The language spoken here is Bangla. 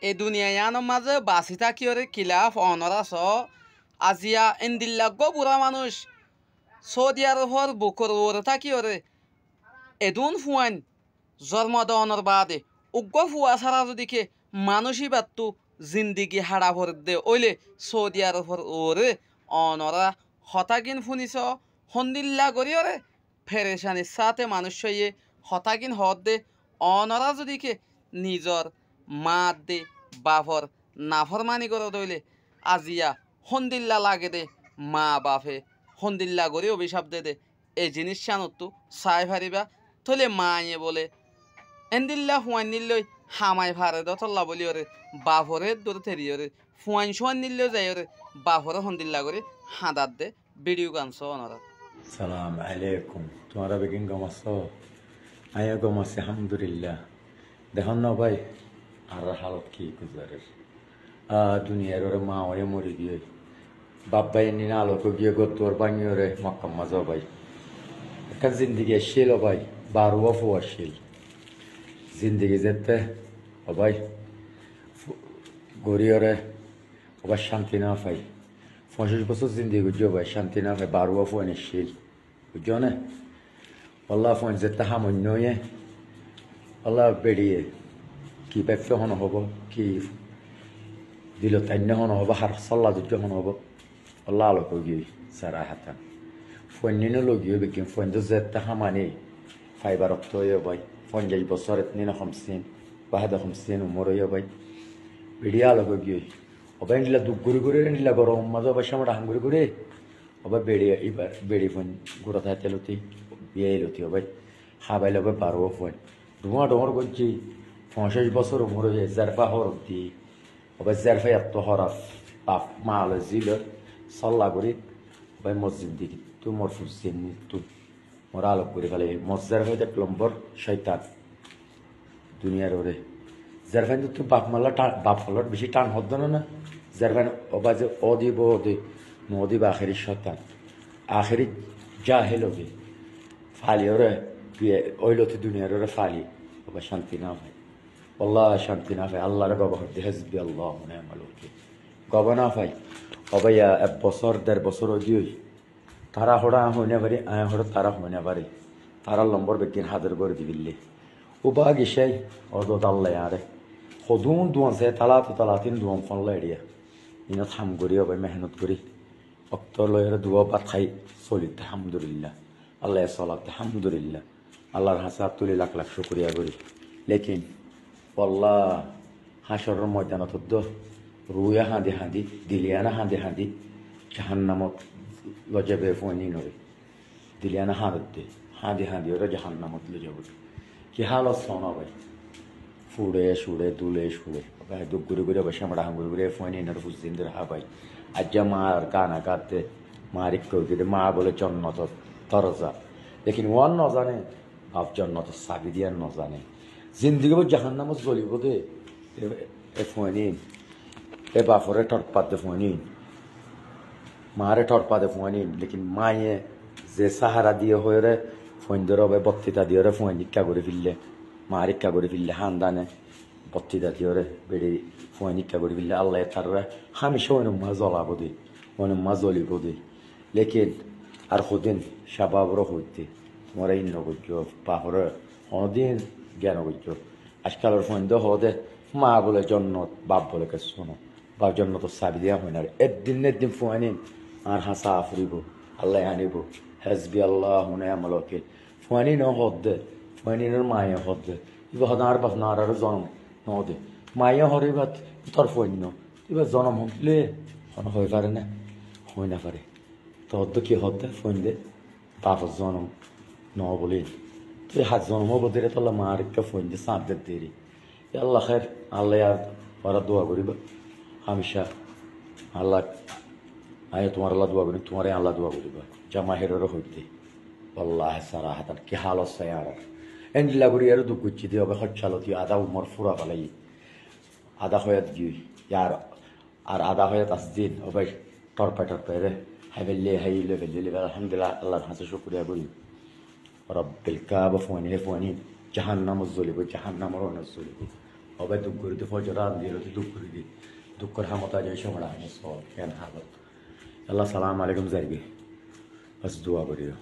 এই দুনিয়ায়ানোর মাঝে বাঁচি থাকি ওরে খিলাফ অনরা স আজিয়া এন্দিল্লাগ বুড়া মানুষ সৌদি আরবর বুকর ওরে থাকি ওরে এদুন ফুয়ান জন্ম দেওয়ানোর বাদে উগ্র ফুয়া ছাড়া যদিকে মানুষই বাত্তু জিন্দিগি হাড়া ভর দে ওইলে সৌদি আরবর ওরে অনরা হতাগিন ফুনিস হন্দিল্লা করি ওরে ফেরেশানির সাথে মানুষ হইয়ে হতাগিন হদ দে অনরা যদিকে নিজর মা দে বাফর নাফরমানি করে দইলে আজিয়া হন্দিল্লা লাগে দে মা বাফে হন্দিল্লা করে অভিশাপ দে দে এই জিনিস জানতো চাই ফারিবা থলে মায়ে বলে এন্দিল্লা ফুয়ান নিলই হামাই ভারে দতল্লা বলি ওরে বাফরে দূরে থেরি ওরে ফুয়ান শুয়ান নিলেও যাই ওরে বাফরে হন্দিল্লা করে হাঁদার দে ভিডিও গানছ ওনারা সালাম আলাইকুম তোমারা বেগিন গমাস আয়া গমাস আলহামদুলিল্লাহ দেখুন না ভাই আর হালত কি গুজারের দুনিয়ার ওরে মা ওরে মরি গিয়ে বাপ ভাই নিনা আলোকে গিয়ে গতর বাঙি ওরে মক্কাম মাজা ভাই একটা জিন্দিগি শিল ও ভাই বারুয়া ফুয়া শিল জিন্দিগি যেতে ও ভাই গড়ি ওরে ওবার শান্তি না পাই 50 বছর জিন্দিগি বুঝছো ভাই শান্তি না পাই বারুয়া ফুয়ানি শিল বুঝছো না আল্লাহ ফোন যেতে সামান্য আল্লাহ বেরিয়ে কি ব্যক্ত হন হব কি দিল তান্য হন হব হার সল্লা যুদ্ধ হন হব আল্লাহ আলোক গিয়ে সারা হাতান ফোন নিন লগিয়ে বেকিন ফোন তো যেতে সামানি ফাইবার অক্ত ভাই 50 বছর নিন 50 বাহাদা 50 উমর ভাই বেরিয়ে আলোক গিয়ে ওবা নিলা দুঃখ ঘুরে ঘুরে নিলা গরম মাঝে অবশ্য আমার হাম ঘুরে ঘুরে ওবা বেড়িয়ে এবার বেড়ি ফোন গুড়া থাকতে লতি বিয়ে লতি ভাই হাবাইলে হবে 12 ফোন ধোঁয়া ডোঁর করছি 50 বছর উমর হয়ে জারফা হরফ দি ওবা জারফা এত হরফ বাপ মাল জিল সল্লা করি ভাই মসজিদ দিকে তুই মোর ফুসছেন তুই মোর আলোক করে ফেলে মসজার হয়ে নম্বর শয়তান দুনিয়ার ওরে জারফান তো তুই বাপ মাল্লা বাপ ফলট বেশি টান হদ না জারফান ওবা যে অদিব অদি নদিব আখেরি শয়তান আখেরি জাহেল হবে ফালি ওরে ওইলতি দুনিয়ার ওরে ফালি ওবা শান্তি না হয় আল্লাহ শান্তি না পাই আল্লাহর গব হতে হেসবি আল্লাহ মনে আমার গব না পাই অবাইয়া 1 বছর 1.5 বছর দিই তারা হড়া হইনে পারি আয় হড় তারা হইনে পারি তারা লম্বর বেকিন হাজার করে দিবিল্লে উবা গিসাই অদত আল্লাহ আরে সদুন দুয়ান সে তালাতিন দুয়ান ফনলা এড়িয়া ইনা থাম করি অবাই মেহনত করি অক্ত লয়ের দুয়া পাত খাই চলিত আলহামদুলিল্লাহ আল্লাহ চলাত আলহামদুলিল্লাহ আল্লাহর হাসাব তুলি লাখ লাখ শুক্রিয়া করি লেকিন আল্লাহ হাসরের ময়দানত রুয়া হাঁদি হাঁদি দিলিয়ানা হাঁদি হাঁদি জাহান্নামত লজাবে ফোনি নরে দিলিয়ানা হাঁদতে হাঁদি হাঁদি ওরা জাহান্নামত লজাব কি হালত সোনা ভাই ফুড়ে সুড়ে দুলে সুড়ে ভাই দুঃখ ঘুরে ঘুরে বসে আমরা হাঙ্গুর ঘুরে ফোনি নর ফুসদিন ধরে হা ভাই আজ্জা মার গানা গাতে মারিক কেউ দিলে মা বলে জন্নত তরজা লেকিন ওয়ান ন জানে বাপ জন্নত সাবি দিয়ার ন জানে জিন্দিগি বো জাহান্নামত জ্বলিব দে এ ফোনিন এ বাফরে ঠটপাত দে ফোনিন মারে ঠটপা দে ফোনিন লেকিন মায়ে যে সাহারা দিয়ে হয়ে রে ফোন ধরে হবে বক্তৃতা দিয়ে রে ফোন ইক্কা করে ফিরলে মার ইক্কা করে ফিরলে হান্দানে বক্তৃতা দিয়ে রে বেড়ে ফোন ইক্কা করে ফিরলে আল্লাহ তার হামেশা ওই মা জ্বলাব দে ওই মা জ্বলিব দে লেকিন আর হদিন সাবাবর হইতে তোমার এই নগর্য বাফরে অনদিন জ্ঞান করছ আজকালের ফোন দে হদে মা বলে জন্নত বাপ বলে কে শোনো বাপ জন্নত চাবি দিয়া হয় না একদিন ফোন আর হাসা আফরিব আল্লাহ আনিব হেসবি আল্লাহ মনে আমলকে ফোয়ানি ন হদ দে ফোয়ানির মায়ে হদ দে এবার হদ আর বাপ না আর জন্ম ন দে মায়ে হরে বাত তোর ফোন ন এবার জন্ম হলে হন হয়ে পারে না হয়ে না পারে তো হদ কি হদ দে ফোন দে বাপর জন্ম ন বলে তুই হাত জন্ম হবো দে তোলা মার একটা ফোন দে চাপ দে দেরি আল্লাহ খের আল্লাহ আর ওরা দোয়া করিব হামেশা আল্লাহ আয় তোমার আল্লাহ দোয়া করি তোমার আল্লাহ দোয়া করিব জামাহেরও হইতে আল্লাহ সারা হাতার কি হাল আছে আর এন্ডিলা করি আর দুঃখ করছি দিয়ে হবে হচ্ছালতি আদা উমর ফুরা পালাই আদা হয়াত গিয়ে আর আর আদা হয়াত আস দিন ওবাই টরপাই রে হাইবেললে হাইলে বেললে আলহামদুলিল্লাহ আল্লাহর হাতে শুকরিয়া করি রব্বিল কাবা ফোনি জাহান্নাম জ্বলিব জাহান্নামর অনেক জ্বলিব হবে দুঃখ করে দি ফজর রাত দিয়ে দুঃখ করে দি দুঃখর হামতা যায় সময় হামত কেন হালত আল্লাহ সালাম আলাইকুম যাইবে বাস দোয়া করিও